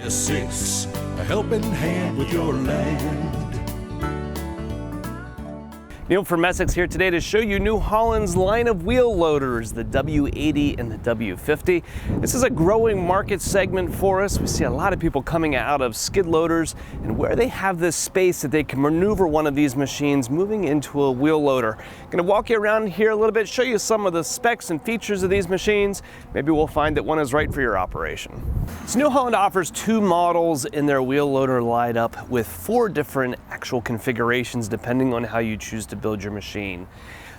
6, a helping hand with your land. Neil from Essex here today to show you New Holland's line of wheel loaders, the W80 and the W50. This is a growing market segment for us. We see a lot of people coming out of skid loaders, and where they have this space that they can maneuver one of these machines moving into a wheel loader. I'm going to walk you around here a little bit, show you some of the specs and features of these machines. Maybe we'll find that one is right for your operation. So New Holland offers 2 models in their wheel loader lineup with 4 different actual configurations depending on how you choose to build your machine.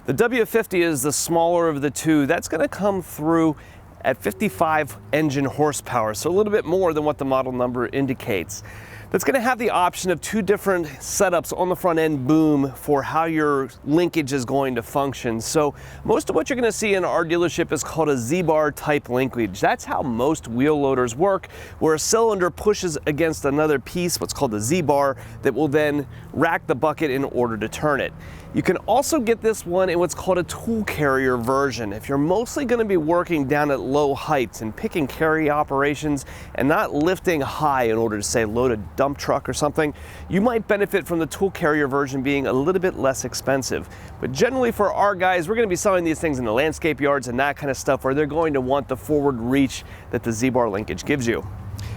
The W50 is the smaller of the 2. That's going to come through at 55 engine horsepower, so a little bit more than what the model number indicates. That's going to have the option of 2 different setups on the front end boom for how your linkage is going to function. So most of what you're going to see in our dealership is called a Z-bar type linkage. That's how most wheel loaders work, where a cylinder pushes against another piece, what's called the Z-bar, that will then rack the bucket in order to turn it. You can also get this one in what's called a tool carrier version. If you're mostly going to be working down at low heights and picking carry operations and not lifting high in order to, say, load a dump truck or something, you might benefit from the tool carrier version being a little bit less expensive. But generally for our guys, we're going to be selling these things in the landscape yards and that kind of stuff where they're going to want the forward reach that the Z-bar linkage gives you.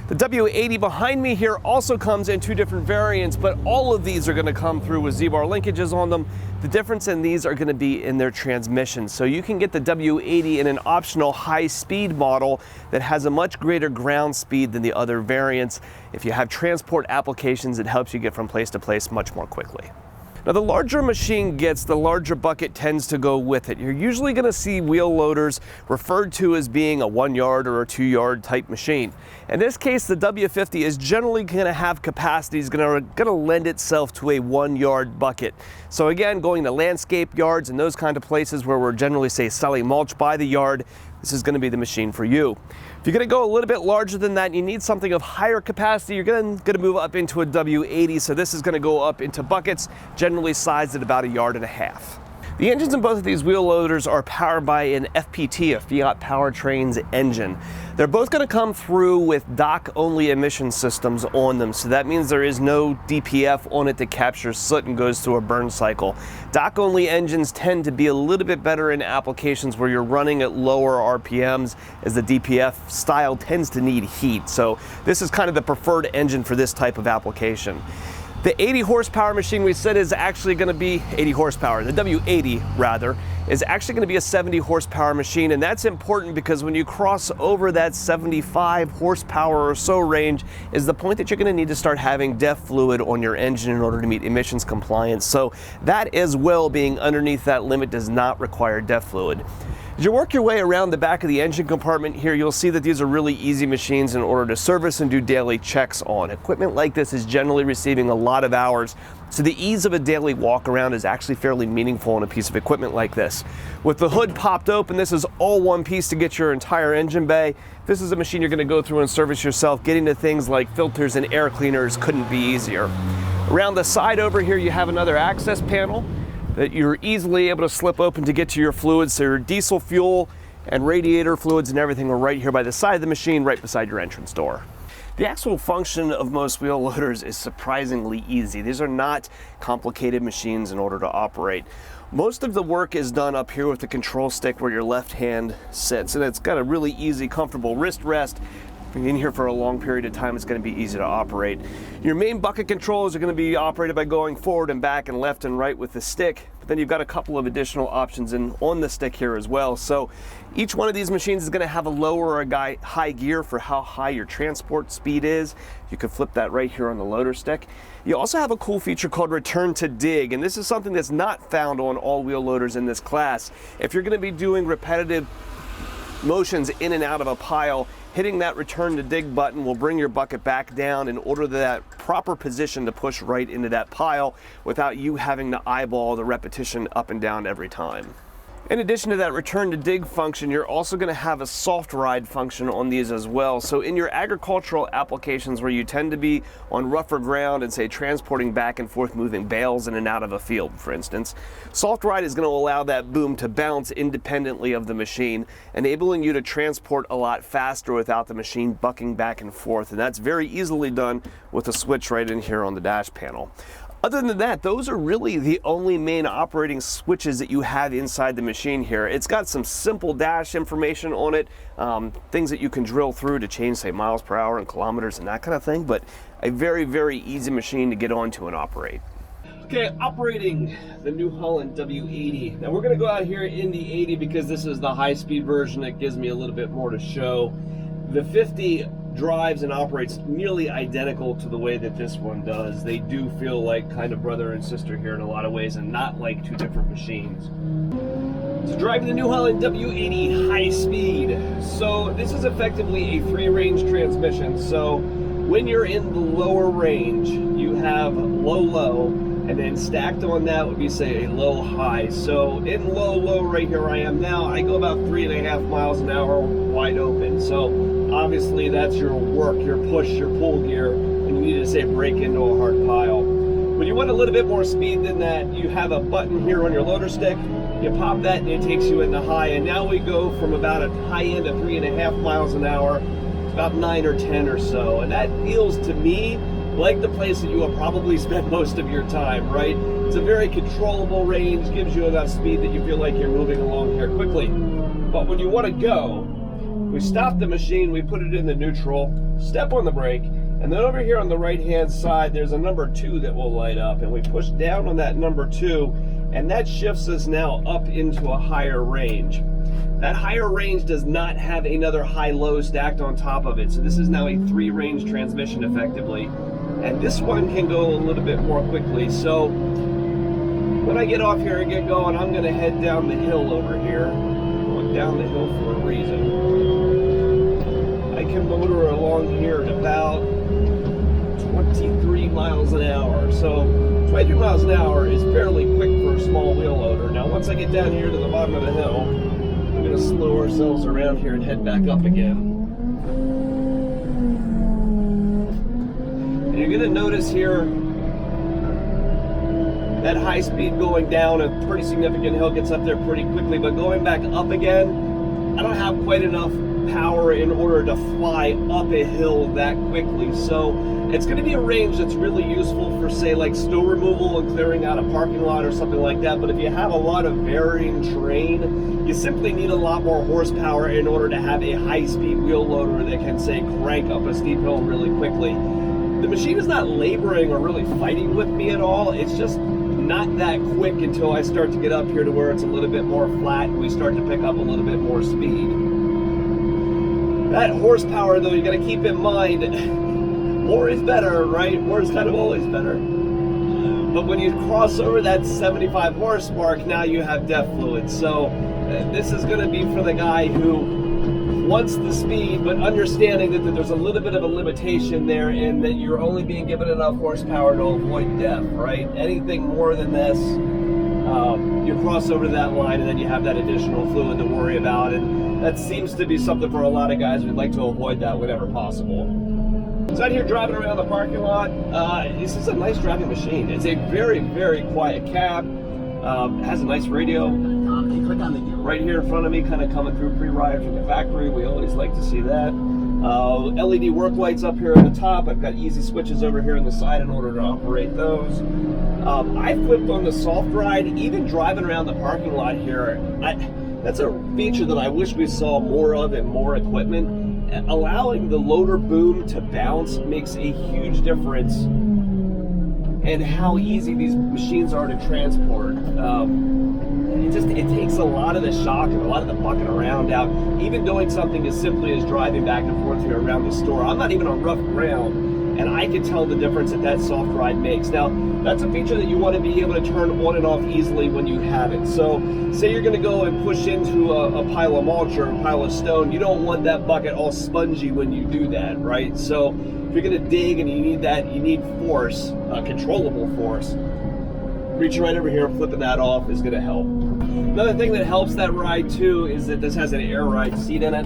The W80 behind me here also comes in 2 different variants, but all of these are going to come through with Z-bar linkages on them. The difference in these are going to be in their transmission. So you can get the W80 in an optional high-speed model that has a much greater ground speed than the other variants. If you have transport applications, it helps you get from place to place much more quickly. Now, the larger a machine gets, the larger bucket tends to go with it. You're usually going to see wheel loaders referred to as being a 1-yard or a 2-yard type machine. In this case, the W50 is generally going to have capacity, is going to lend itself to a 1-yard bucket. So again, going to landscape yards and those kind of places where we're generally, say, selling mulch by the yard, this is going to be the machine for you. If you're going to go a little bit larger than that and you need something of higher capacity, you're going to move up into a W80. So this is going to go up into buckets, generally sized at about 1.5 yards. The engines in both of these wheel loaders are powered by an FPT, a Fiat Powertrains engine. They're both going to come through with DOC-only emission systems on them, so that means there is no DPF on it that captures soot and goes through a burn cycle. DOC-only engines tend to be a little bit better in applications where you're running at lower RPMs, as the DPF style tends to need heat. So this is kind of the preferred engine for this type of application. The 80 horsepower machine we said is actually going to be 80 horsepower. The W80 rather is actually going to be a 70 horsepower machine, and that's important because when you cross over that 75 horsepower or so range is the point that you're going to need to start having DEF fluid on your engine in order to meet emissions compliance. So that as well, being underneath that limit, does not require DEF fluid. As you work your way around the back of the engine compartment here, you'll see that these are really easy machines in order to service and do daily checks on. Equipment like this is generally receiving a lot of hours, so the ease of a daily walk around is actually fairly meaningful on a piece of equipment like this. With the hood popped open, this is all one piece to get your entire engine bay. This is a machine you're going to go through and service yourself. Getting to things like filters and air cleaners couldn't be easier. Around the side over here, you have another access panel that you're easily able to slip open to get to your fluids. So your diesel fuel and radiator fluids and everything are right here by the side of the machine, right beside your entrance door. The actual function of most wheel loaders is surprisingly easy. These are not complicated machines in order to operate. Most of the work is done up here with the control stick where your left hand sits, and it's got a really easy, comfortable wrist rest. If you're in here for a long period of time, it's going to be easy to operate. Your main bucket controls are going to be operated by going forward and back and left and right with the stick. But then you've got a couple of additional options on the stick here as well. So each one of these machines is going to have a low or a high gear for how high your transport speed is. You can flip that right here on the loader stick. You also have a cool feature called return to dig, and this is something that's not found on all wheel loaders in this class. If you're going to be doing repetitive motions in and out of a pile, hitting that return to dig button will bring your bucket back down in order to that proper position to push right into that pile without you having to eyeball the repetition up and down every time. In addition to that return to dig function, you're also going to have a soft ride function on these as well. So in your agricultural applications where you tend to be on rougher ground and say transporting back and forth, moving bales in and out of a field, for instance, soft ride is going to allow that boom to bounce independently of the machine, enabling you to transport a lot faster without the machine bucking back and forth. And that's very easily done with a switch right in here on the dash panel. Other than that, those are really the only main operating switches that you have inside the machine here. It's got some simple dash information on it, things that you can drill through to change, say, miles per hour and kilometers and that kind of thing, but a very, very easy machine to get onto and operate. Okay, operating the New Holland W80. Now we're gonna go out here in the 80 because this is the high-speed version that gives me a little bit more to show. The 50 drives and operates nearly identical to the way that this one does. They do feel like kind of brother and sister here in a lot of ways and not like two different machines. So driving the New Holland W80 high speed. So this is effectively a free range transmission. So when you're in the lower range, you have low, and then stacked on that would be, say, a low high. So in low right here I am now, I go about 3.5 miles an hour wide open. So obviously that's your work, your push, your pull gear, and you need to, say, break into a hard pile. When you want a little bit more speed than that, you have a button here on your loader stick. You pop that and it takes you into high, and now we go from about a high end of 3.5 miles an hour to about 9 or 10 or so. And that feels to me like the place that you will probably spend most of your time, right? It's a very controllable range, gives you enough speed that you feel like you're moving along here quickly. But when you want to go, we stop the machine, we put it in the neutral, step on the brake, and then over here on the right-hand side, there's a number 2 that will light up, and we push down on that number 2, and that shifts us now up into a higher range. That higher range does not have another high-low stacked on top of it, so this is now a 3-range transmission effectively. And this one can go a little bit more quickly. So when I get off here and get going, I'm going to head down the hill over here. I'm going down the hill for a reason. I can motor along here at about 23 miles an hour. So 23 miles an hour is fairly quick for a small wheel loader. Now once I get down here to the bottom of the hill, we're going to slow ourselves around here and head back up again. You're going to notice here that high speed going down a pretty significant hill gets up there pretty quickly, but going back up again, I don't have quite enough power in order to fly up a hill that quickly. So it's going to be a range that's really useful for, say, like snow removal and clearing out a parking lot or something like that. But if you have a lot of varying terrain, you simply need a lot more horsepower in order to have a high-speed wheel loader that can, say, crank up a steep hill really quickly. The machine is not laboring or really fighting with me at all. It's just not that quick until I start to get up here to where it's a little bit more flat and we start to pick up a little bit more speed. That horsepower, though, you got to keep in mind, more is better, right? More is kind of always better. But when you cross over that 75 horse mark, now you have DEF fluid. So this is going to be for the guy who wants the speed, but understanding that there's a little bit of a limitation there and that you're only being given enough horsepower to avoid DEF, right? Anything more than this, you cross over that line and then you have that additional fluid to worry about, and that seems to be something for a lot of guys who'd like to avoid that whenever possible. So out here driving around the parking lot, this is a nice driving machine. It's a very, very quiet cab. Has a nice radio. Right here in front of me, kind of coming through pre-ride from the factory. We always like to see that. LED work lights up here on the top. I've got easy switches over here on the side in order to operate those. I flipped on the soft ride, even driving around the parking lot here. That's a feature that I wish we saw more of in more equipment. Allowing the loader boom to bounce makes a huge difference in how easy these machines are to transport. It takes a lot of the shock and a lot of the bucking around out. Even doing something as simply as driving back and forth here around the store. I'm not even on rough ground, and I can tell the difference that soft ride makes. Now, that's a feature that you want to be able to turn on and off easily when you have it. So, say you're going to go and push into a pile of mulch or a pile of stone, you don't want that bucket all spongy when you do that, right? So, if you're going to dig and you need force, controllable force, reaching right over here, flipping that off is going to help. Another thing that helps that ride too is that this has an air ride seat in it.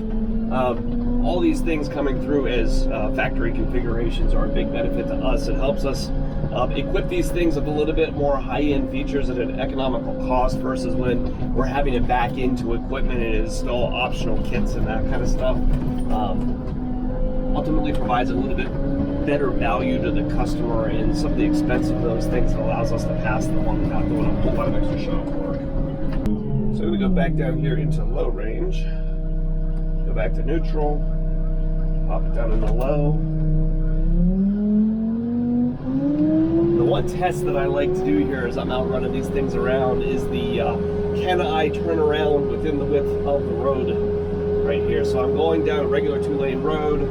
All these things coming through as factory configurations are a big benefit to us. It helps us equip these things with a little bit more high-end features at an economical cost versus when we're having to back into equipment and install optional kits and that kind of stuff. Ultimately provides a little bit better value to the customer, and some of the expense of those things allows us to pass them on without doing a whole lot of extra shop work. So we go back down here into low range, go back to neutral, pop it down into low. The one test that I like to do here as I'm out running these things around is the can I turn around within the width of the road right here. So I'm going down a regular 2-lane road,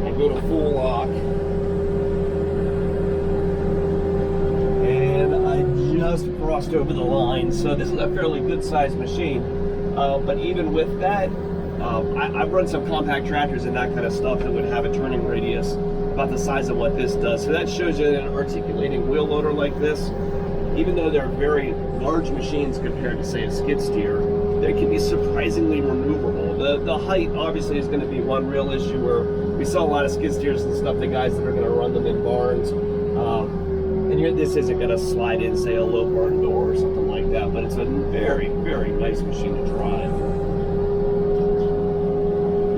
I go to full lock, and I just crossed over the line. So this is a fairly good sized machine, but even with that, I've run some compact tractors and that kind of stuff that would have a turning radius about the size of what this does. So that shows you that an articulating wheel loader like this, even though they're very large machines compared to, say, a skid steer, they can be surprisingly maneuverable. The height obviously is going to be one real issue, where we sell a lot of skid steers and stuff to guys that are going to run them in barns. And this isn't going to slide in, say, a low barn door or something like that, but it's a very, very nice machine to drive.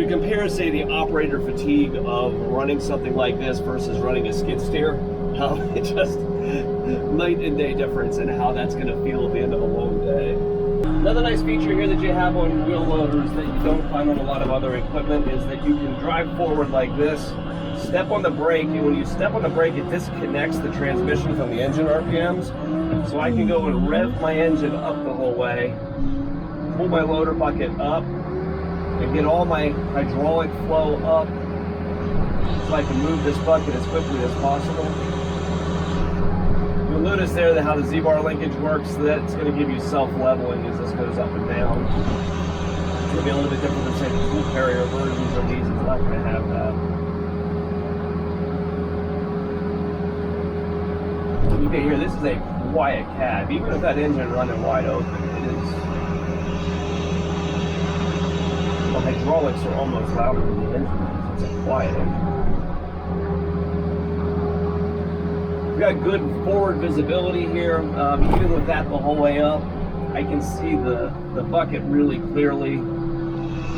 You compare, say, the operator fatigue of running something like this versus running a skid steer, it's just night and day difference in how that's going to feel at the end of a long day. Another nice feature here that you have on wheel loaders that you don't find on a lot of other equipment is that you can drive forward like this, step on the brake, and when you step on the brake, it disconnects the transmission from the engine RPMs. So I can go and rev my engine up the whole way, pull my loader bucket up, and get all my hydraulic flow up so I can move this bucket as quickly as possible. You'll notice there that how the Z-bar linkage works, so that it's going to give you self-leveling as this goes up and down. It's going to be a little bit different than, say, the tool carrier versions of these. It's not going to have that. You can hear this is a quiet cab. Even with that engine running wide open, it is. The hydraulics are almost louder than the engine. It's a quiet engine. We've got good forward visibility here. Even with that the whole way up, I can see the bucket really clearly.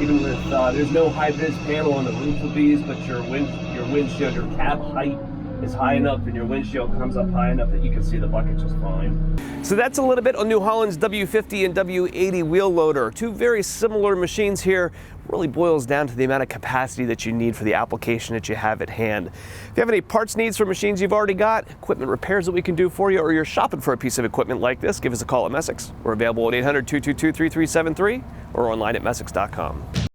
Even with there's no high vis panel on the roof of these, but your windshield, your cab height is high enough and your windshield comes up high enough that you can see the bucket just fine. So that's a little bit on New Holland's W50 and W80 wheel loader. Two very similar machines here. Really boils down to the amount of capacity that you need for the application that you have at hand. If you have any parts needs for machines you've already got, equipment repairs that we can do for you, or you're shopping for a piece of equipment like this, give us a call at Messick's. We're available at 800-222-3373 or online at Messick's.com.